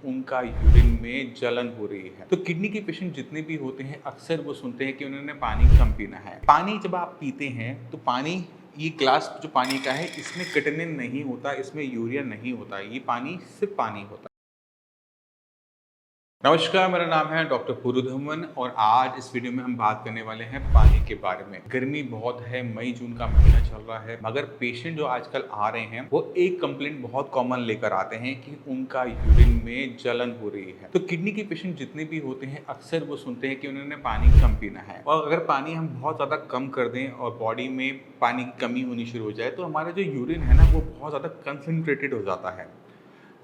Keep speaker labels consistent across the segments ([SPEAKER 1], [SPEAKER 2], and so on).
[SPEAKER 1] उनका यूरिन में जलन हो रही है। तो किडनी के पेशेंट जितने भी होते हैं अक्सर वो सुनते हैं कि उन्होंने पानी कम पीना है। पानी जब आप पीते हैं तो पानी, ये ग्लास जो पानी का है इसमें क्रिएटिनिन नहीं होता, इसमें यूरिया नहीं होता, ये पानी सिर्फ पानी होता है। नमस्कार, मेरा नाम है डॉक्टर पुरुधमन और आज इस वीडियो में हम बात करने वाले हैं पानी के बारे में। गर्मी बहुत है, मई जून का महीना चल रहा है, मगर पेशेंट जो आजकल आ रहे हैं वो एक कंप्लेंट बहुत कॉमन लेकर आते हैं कि उनका यूरिन में जलन हो रही है। तो किडनी के पेशेंट जितने भी होते हैं अक्सर वो सुनते हैं कि उन्होंने पानी कम पीना है, और अगर पानी हम बहुत ज़्यादा कम कर दें और बॉडी में पानी की कमी होनी शुरू हो जाए तो हमारा जो यूरिन है ना वो बहुत ज़्यादा कंसनट्रेटेड हो जाता है।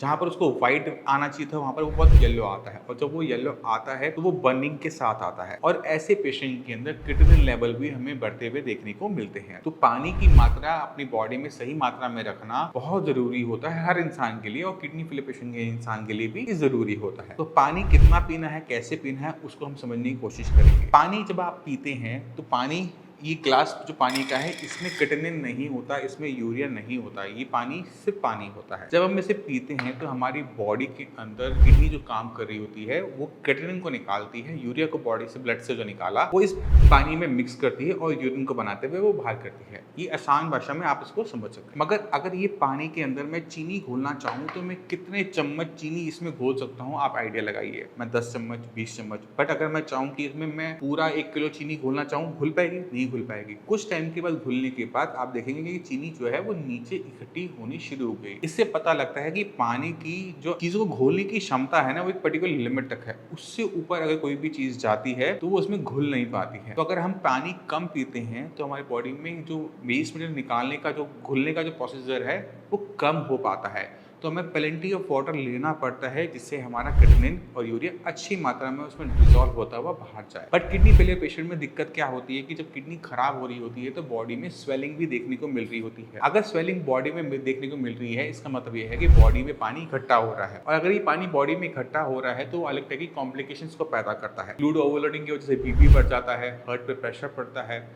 [SPEAKER 1] जहाँ पर उसको व्हाइट आना चाहिए था वहाँ पर वो बहुत येलो आता है, और जब वो येलो आता है तो वो बर्निंग के साथ आता है, और ऐसे पेशेंट के अंदर क्रिएटिनिन लेवल भी हमें बढ़ते हुए देखने को मिलते हैं। तो पानी की मात्रा अपनी बॉडी में सही मात्रा में रखना बहुत जरूरी होता है हर इंसान के लिए, और किडनी फेलियर पेशेंट के इंसान के लिए भी जरूरी होता है। तो पानी कितना पीना है, कैसे पीना है, उसको हम समझने की कोशिश करेंगे। पानी जब आप पीते हैं तो पानी, ये ग्लास जो पानी का है इसमें क्रिएटिनिन नहीं होता, इसमें यूरिया नहीं होता, ये पानी सिर्फ पानी होता है। जब हम इसे पीते हैं तो हमारी बॉडी के अंदर किडनी जो काम कर रही होती है वो क्रिएटिनिन को निकालती है, यूरिया को बॉडी से, ब्लड से जो निकाला वो इस पानी में मिक्स करती है और यूरिन को बनाते हुए वो बाहर करती है। ये आसान भाषा में आप इसको समझ सकते हैं। मगर अगर ये पानी के अंदर मैं चीनी घोलना चाहूँ तो मैं कितने चम्मच चीनी इसमें घोल सकता हूँ, आप आइडिया लगाइए। मैं 10 चम्मच, 20 चम्मच। बट अगर मैं चाहूँ कि इसमें मैं पूरा 1 किलो चीनी घोलना चाहूँ, घुल पाएगी? नहीं घुल पाएगी। कुछ टाइम के बाद घुलने के बाद आप देखेंगे कि चीनी जो है वो नीचे इकट्ठी होनी शुरू हो गई। इससे पता लगता है कि पानी की जो चीजों को घोलने की क्षमता है ना वो एक पर्टिकुलर लिमिट तक है, उससे ऊपर अगर कोई भी चीज जाती है तो वो उसमें घुल नहीं पाती है। तो अगर हम पानी कम पीते हैं तो हमारी बॉडी में जो वेस्ट मटेरियल निकालने का, जो घुलने का जो प्रोसीजर है वो कम हो पाता है। तो हमें प्लेंटी ऑफ वाटर लेना पड़ता है जिससे हमारा क्रिएटिनिन और यूरिया अच्छी मात्रा में उसमें डिजॉल्व होता हुआ बाहर जाए। बट किडनी फेलियर पेशेंट में दिक्कत क्या होती है कि जब किडनी खराब हो रही होती है तो बॉडी में स्वेलिंग भी देखने को मिल रही होती है। अगर स्वेलिंग बॉडी में देखने को मिल रही है इसका मतलब ये है कि बॉडी में पानी इकट्ठा हो रहा है, और अगर ये पानी बॉडी में इकट्ठा हो रहा है तो वो अलग तरह की कॉम्प्लिकेशंस को पैदा करता है। फ्लूइड ओवरलोडिंग की वजह से बीपी बढ़ जाता है, हार्ट पे प्रेशर पड़ता है,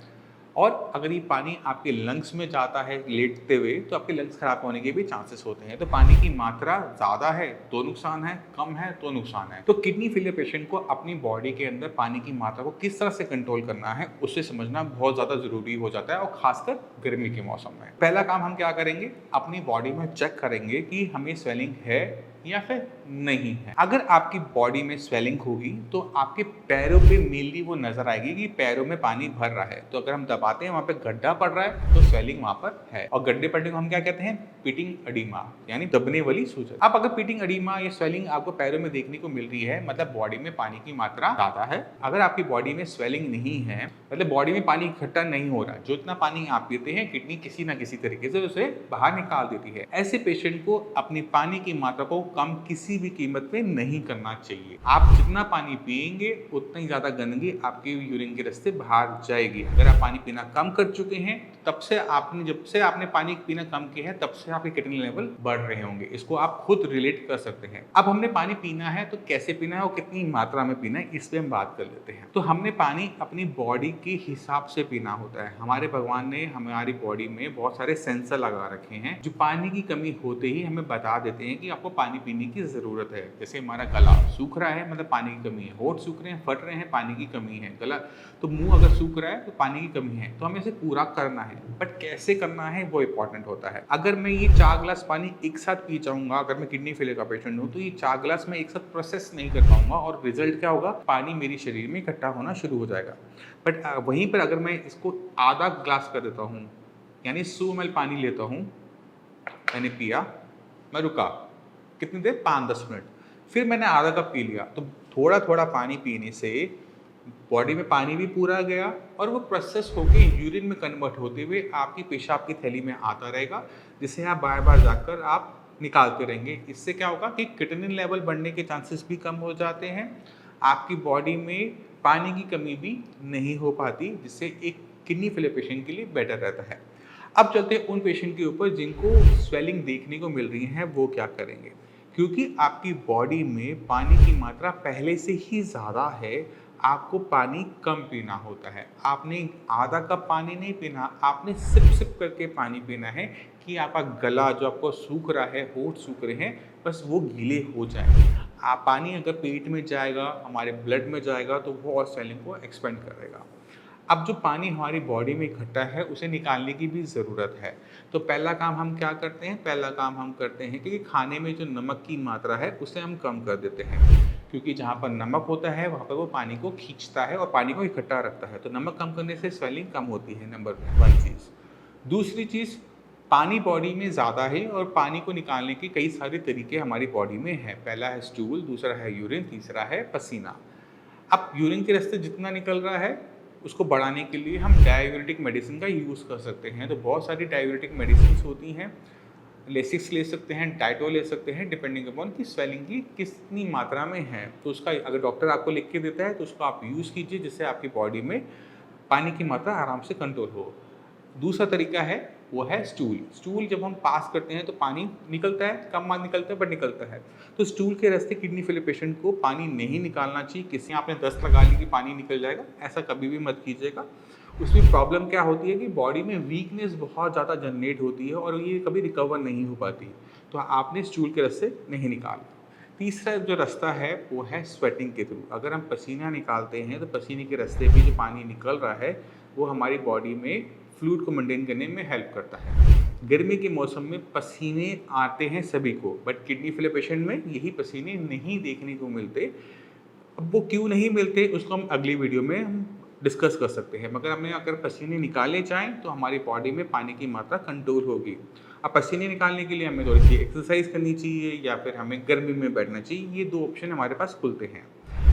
[SPEAKER 1] और अगर ये पानी आपके लंग्स में जाता है लेटते हुए तो आपके लंग्स खराब होने के भी चांसेस होते हैं। तो पानी की मात्रा ज़्यादा है तो नुकसान है, कम है तो नुकसान है। तो किडनी फेलियर पेशेंट को अपनी बॉडी के अंदर पानी की मात्रा को किस तरह से कंट्रोल करना है उसे समझना बहुत ज़्यादा ज़रूरी हो जाता है, और खासकर गर्मी के मौसम में। पहला काम हम क्या करेंगे, अपनी बॉडी में चेक करेंगे कि हमें स्वेलिंग है या फिर नहीं है। अगर आपकी बॉडी में स्वेलिंग होगी तो आपके पैरों पे मेनली वो नजर आएगी कि पैरों में पानी भर रहा है। तो अगर हम दबाते हैं वहां पे गड्ढा पड़ रहा है तो स्वेलिंग वहां पर है, और गड्ढे पड़ने को हम क्या कहते हैं, पिटिंग एडिमा, यानी दबने वाली सूजन। अब अगर पिटिंग एडिमा या स्वेलिंग आपको पैरों में देखने को मिल रही है मतलब बॉडी में पानी की मात्रा ज्यादा है। अगर आपकी बॉडी में स्वेलिंग नहीं है मतलब बॉडी में पानी इकट्ठा नहीं हो रहा, जो इतना पानी आप पीते हैं किडनी किसी ना किसी तरीके से उसे बाहर निकाल देती है। ऐसे पेशेंट को अपनी पानी की मात्रा को कम किसी भी कीमत पे नहीं करना चाहिए। आप जितना पानी पिएंगे उतना ही ज्यादा गंदगी आपके यूरिन के रास्ते बाहर जाएगी। अगर आप पानी पीना कम कर चुके हैं तब से आपने, जब से आपने पानी पीना कम किया है तब से आपके क्रिएटिनिन लेवल बढ़ रहे होंगे। इसको आप खुद रिलेट कर सकते हैं। अब हमने पानी पीना है तो कैसे पीना है और कितनी मात्रा में पीना है इस पे हम बात कर लेते हैं। तो हमने पानी अपनी बॉडी के हिसाब से पीना होता है। हमारे भगवान ने हमारी बॉडी में बहुत सारे सेंसर लगा रखे हैं जो पानी की कमी होते ही हमें बता देते हैं कि आपको पानी पीने की जरूरत है। जैसे हमारा गला सूख रहा है मतलब पानी की कमी है, होंठ सूख रहे हैं, फट रहे हैं, पानी की कमी है, गला तो मुंह अगर सूख रहा है तो पानी की कमी है, तो हमें इसे पूरा करना है। बट कैसे करना है वो इंपॉर्टेंट होता है। अगर मैं ये 4 गिलास पानी एक साथ पी जाऊंगा, अगर मैं किडनी फेलियर का पेशेंट हूँ तो ये 4 गिलास में एक साथ प्रोसेस नहीं कर पाऊंगा, और रिजल्ट क्या होगा, पानी मेरे शरीर में इकट्ठा होना शुरू हो जाएगा। बट वहीं पर अगर मैं इसको आधा ग्लास कर देता हूँ, यानी 100 ml पानी लेता हूँ, मैंने पिया, मैं रुका कितनी देर, 5-10 मिनट, फिर मैंने आधा कप पी लिया, तो थोड़ा थोड़ा पानी पीने से बॉडी में पानी भी पूरा गया और वो प्रोसेस होके यूरिन में कन्वर्ट होते हुए आपकी पेशाब की थैली में आता रहेगा, जिसे आप बार बार जाकर आप निकालते रहेंगे। इससे क्या होगा कि क्रिएटिनिन लेवल बढ़ने के चांसेस भी कम हो जाते हैं, आपकी बॉडी में पानी की कमी भी नहीं हो पाती, जिससे एक किडनी फेलियर पेशेंट के लिए बेटर रहता है। अब चलते हैं उन पेशेंट के ऊपर जिनको स्वेलिंग देखने को मिल रही है, वो क्या करेंगे। क्योंकि आपकी बॉडी में पानी की मात्रा पहले से ही ज़्यादा है, आपको पानी कम पीना होता है। आपने आधा कप पानी नहीं पीना, आपने सिप सिप करके पानी पीना है कि आपका गला जो आपको सूख रहा है, होंठ सूख रहे हैं, बस वो गीले हो जाए। पानी अगर पेट में जाएगा, हमारे ब्लड में जाएगा तो वो और स्वेलिंग को एक्सपेंड करेगा। अब जो पानी हमारी बॉडी में इकट्ठा है उसे निकालने की भी ज़रूरत है। तो पहला काम हम क्या करते हैं? पहला काम हम करते हैं कि खाने में जो नमक की मात्रा है उसे हम कम कर देते हैं, क्योंकि जहाँ पर नमक होता है वहाँ पर वो पानी को खींचता है और पानी को इकट्ठा रखता है। तो नमक कम करने से स्वेलिंग कम होती है, नंबर 1 चीज़। दूसरी चीज़, पानी बॉडी में ज़्यादा है और पानी को निकालने के कई सारे तरीके हमारी बॉडी में हैं। पहला है स्टूल, दूसरा है यूरिन, तीसरा है पसीना। अब यूरिन के रास्ते जितना निकल रहा है उसको बढ़ाने के लिए हम डाययूरेटिक मेडिसिन का यूज़ कर सकते हैं। तो बहुत सारी डाययूरेटिक मेडिसिन होती हैं, लेसिक्स ले सकते हैं, डाइटो ले सकते हैं, डिपेंडिंग अपॉन कि स्वेलिंग की कितनी मात्रा में है। तो उसका अगर डॉक्टर आपको लिख के देता है तो उसको आप यूज़ कीजिए, जिससे आपकी बॉडी में पानी की मात्रा आराम से कंट्रोल हो। दूसरा तरीका है वो है स्टूल। स्टूल जब हम पास करते हैं तो पानी निकलता है, कम मान निकलता है बट निकलता है। तो स्टूल के रास्ते किडनी फेलियर पेशेंट को पानी नहीं निकालना चाहिए। किसी आपने 10 लगा ली कि पानी निकल जाएगा, ऐसा कभी भी मत कीजिएगा। उसमें प्रॉब्लम क्या होती है कि बॉडी में वीकनेस बहुत ज़्यादा जनरेट होती है और ये कभी रिकवर नहीं हो पाती। तो आपने स्टूल के रास्ते नहीं निकालना। तीसरा जो रास्ता है वो है स्वेटिंग के थ्रू। अगर हम पसीना निकालते हैं तो पसीने के रास्ते भी जो पानी निकल रहा है वो हमारी बॉडी में फ्लूइड को मेंटेन करने में हेल्प करता है। गर्मी के मौसम में पसीने आते हैं सभी को, बट किडनी फेलियर पेशेंट में यही पसीने नहीं देखने को मिलते। अब वो क्यों नहीं मिलते उसको हम अगली वीडियो में हम डिस्कस कर सकते हैं, मगर हमें अगर पसीने निकाले जाएँ तो हमारी बॉडी में पानी की मात्रा कंट्रोल होगी। अब पसीने निकालने के लिए हमें थोड़ी सी एक्सरसाइज करनी चाहिए या फिर हमें गर्मी में बैठना चाहिए। ये 2 ऑप्शन हमारे पास खुलते हैं।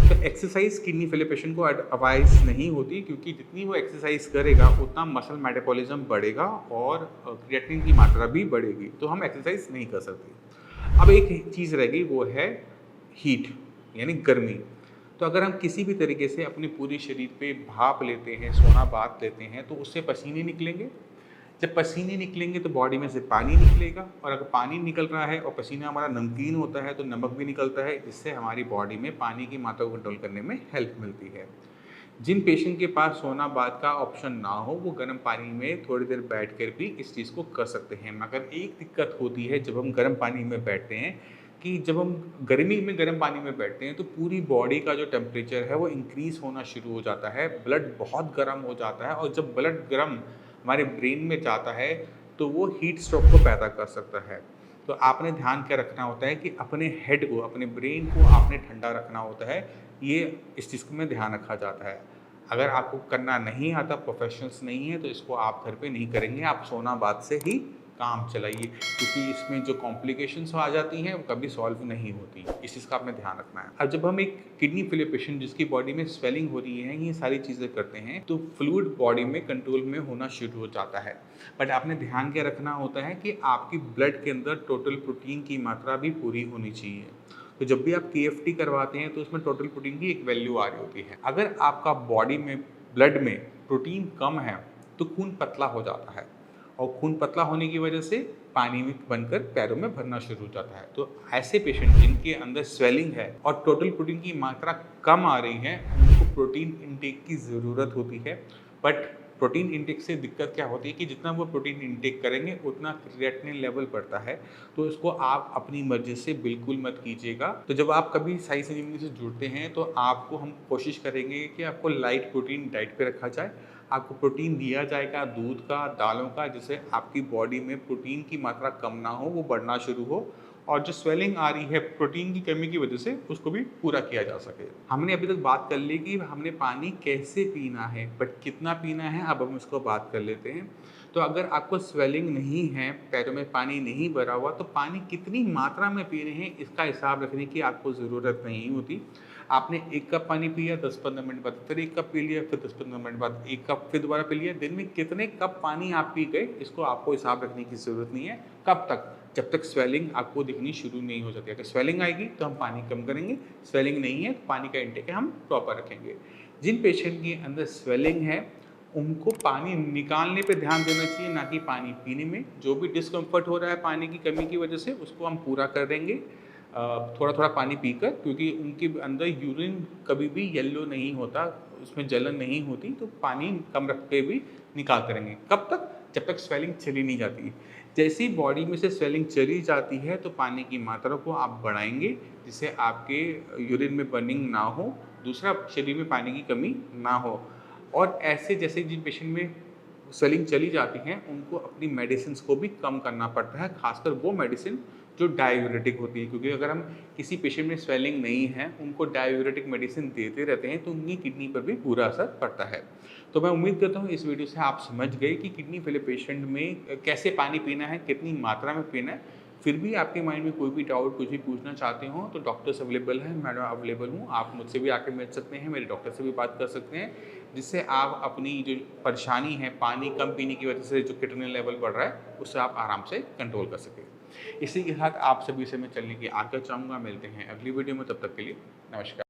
[SPEAKER 1] तो एक्सरसाइज किडनी फेलियर पेशेंट को एडवाइस नहीं होती, क्योंकि जितनी वो एक्सरसाइज करेगा उतना मसल मेटाबॉलिज्म बढ़ेगा और क्रिएटिनिन की मात्रा भी बढ़ेगी। तो हम एक्सरसाइज नहीं कर सकते। अब एक चीज़ रह गई, वो है हीट यानी गर्मी। तो अगर हम किसी भी तरीके से अपने पूरे शरीर पे भाप लेते हैं, सोना बाथ लेते हैं, तो उससे पसीने निकलेंगे। जब पसीने निकलेंगे तो बॉडी में से पानी निकलेगा, और अगर पानी निकल रहा है और पसीना हमारा नमकीन होता है तो नमक भी निकलता है, जिससे हमारी बॉडी में पानी की मात्रा को कंट्रोल करने में हेल्प मिलती है। जिन पेशेंट के पास सोना बाथ का ऑप्शन ना हो वो गर्म पानी में थोड़ी देर बैठकर भी इस चीज़ को कर सकते हैं। मगर एक दिक्कत होती है जब हम गर्म पानी में बैठते हैं, कि जब हम गर्मी में गर्म पानी में बैठते हैं तो पूरी बॉडी का जो टेम्परेचर है वो इंक्रीज़ होना शुरू हो जाता है, ब्लड बहुत गर्म हो जाता है, और जब ब्लड गर्म हमारे ब्रेन में जाता है तो वो हीट स्ट्रोक को पैदा कर सकता है। तो आपने ध्यान क्या रखना होता है कि अपने हेड को, अपने ब्रेन को आपने ठंडा रखना होता है। ये इस चीज़ में ध्यान रखा जाता है। अगर आपको करना नहीं आता, प्रोफेशनल्स नहीं है, तो इसको आप घर पे नहीं करेंगे, आप सोना बाथ से ही काम चलाइए, क्योंकि इसमें जो कॉम्प्लिकेशंस आ जाती हैं वो कभी सॉल्व नहीं होती। इस चीज़ का आपने ध्यान रखना है। अब जब हम एक किडनी फेलियर पेशेंट जिसकी बॉडी में स्वेलिंग हो रही है, ये सारी चीज़ें करते हैं, तो फ्लूइड बॉडी में कंट्रोल में होना शुरू हो जाता है। बट आपने ध्यान क्या रखना होता है कि आपकी ब्लड के अंदर टोटल प्रोटीन की मात्रा भी पूरी होनी चाहिए। तो जब भी आप KFT करवाते हैं तो उसमें टोटल प्रोटीन की एक वैल्यू आ रही होती है। अगर आपका बॉडी में, ब्लड में प्रोटीन कम है तो खून पतला हो जाता है, और खून पतला होने की वजह से पानी में बनकर पैरों में भरना शुरू हो जाता है। तो ऐसे पेशेंट जिनके अंदर स्वेलिंग है और टोटल प्रोटीन की मात्रा कम आ रही है, उनको प्रोटीन इंटेक की ज़रूरत होती है। बट प्रोटीन इंटेक से दिक्कत क्या होती है कि जितना वो प्रोटीन इंटेक करेंगे उतना क्रिएटिनिन लेवल बढ़ता है। तो इसको आप अपनी मर्जी से बिल्कुल मत कीजिएगा। तो जब आप कभी साई संजीवनी से जुड़ते हैं तो आपको हम कोशिश करेंगे कि आपको लाइट प्रोटीन डाइट पे रखा जाए। आपको प्रोटीन दिया जाएगा दूध का, दालों का, जिससे आपकी बॉडी में प्रोटीन की मात्रा कम ना हो, वो बढ़ना शुरू हो, और जो स्वेलिंग आ रही है प्रोटीन की कमी की वजह से उसको भी पूरा किया जा सके। हमने अभी तक बात कर ली कि हमने पानी कैसे पीना है, बट कितना पीना है अब हम इसको बात कर लेते हैं। तो अगर आपको स्वेलिंग नहीं है, पैरों में पानी नहीं भरा हुआ, तो पानी कितनी मात्रा में पी रहे हैं इसका हिसाब रखने की आपको ज़रूरत नहीं होती। आपने 1 कप पानी पिया, 10-15 मिनट बाद फिर 1 कप पी लिया, फिर 10-15 मिनट बाद 1 कप फिर दोबारा पी लिया। दिन में कितने कप पानी आप पी गए इसको आपको हिसाब रखने की ज़रूरत नहीं है। कब तक? जब तक स्वेलिंग आपको दिखनी शुरू नहीं हो जाती। अगर स्वेलिंग आएगी तो हम पानी कम करेंगे, स्वेलिंग नहीं है तो पानी का इंटेक हम प्रॉपर रखेंगे। जिन पेशेंट के अंदर स्वेलिंग है उनको पानी निकालने पे ध्यान देना चाहिए, ना कि पानी पीने में। जो भी डिस्कम्फर्ट हो रहा है पानी की कमी की वजह से उसको हम पूरा कर देंगे थोड़ा थोड़ा पानी पीकर, क्योंकि उनके अंदर यूरिन कभी भी येलो नहीं होता, उसमें जलन नहीं होती, तो पानी कम रख के भी निकालते रहेंगे। कब तक? जब तक स्वेलिंग चली नहीं जाती। जैसे ही बॉडी में से स्वेलिंग चली जाती है तो पानी की मात्रा को आप बढ़ाएंगे, जिससे आपके यूरिन में बर्निंग ना हो, दूसरा शरीर में पानी की कमी ना हो। और ऐसे जैसे जिन पेशेंट में स्वेलिंग चली जाती हैं उनको अपनी मेडिसिन को भी कम करना पड़ता है, खासकर वो मेडिसिन जो डायूरेटिक होती है, क्योंकि अगर हम किसी पेशेंट में स्वेलिंग नहीं है उनको डायूरेटिक मेडिसिन देते रहते हैं तो उनकी किडनी पर भी बुरा असर पड़ता है। तो मैं उम्मीद करता हूँ इस वीडियो से आप समझ गए कि किडनी फेलियर पेशेंट में कैसे पानी पीना है, कितनी मात्रा में पीना है। फिर भी आपके माइंड में कोई भी डाउट, कुछ भी पूछना चाहते हो तो डॉक्टर्स अवेलेबल हैं, मैं अवेलेबल हूँ, आप मुझसे भी आके मिल सकते हैं, मेरे डॉक्टर से भी बात कर सकते हैं, जिससे आप अपनी जो परेशानी है पानी कम पीने की वजह से जो किडनी लेवल बढ़ रहा है उससे आप आराम से कंट्रोल कर सकें। इसी के साथ आप सभी से मैं चलने की आज्ञा चाहूँगा। मिलते हैं अगली वीडियो में, तब तक के लिए नमस्कार।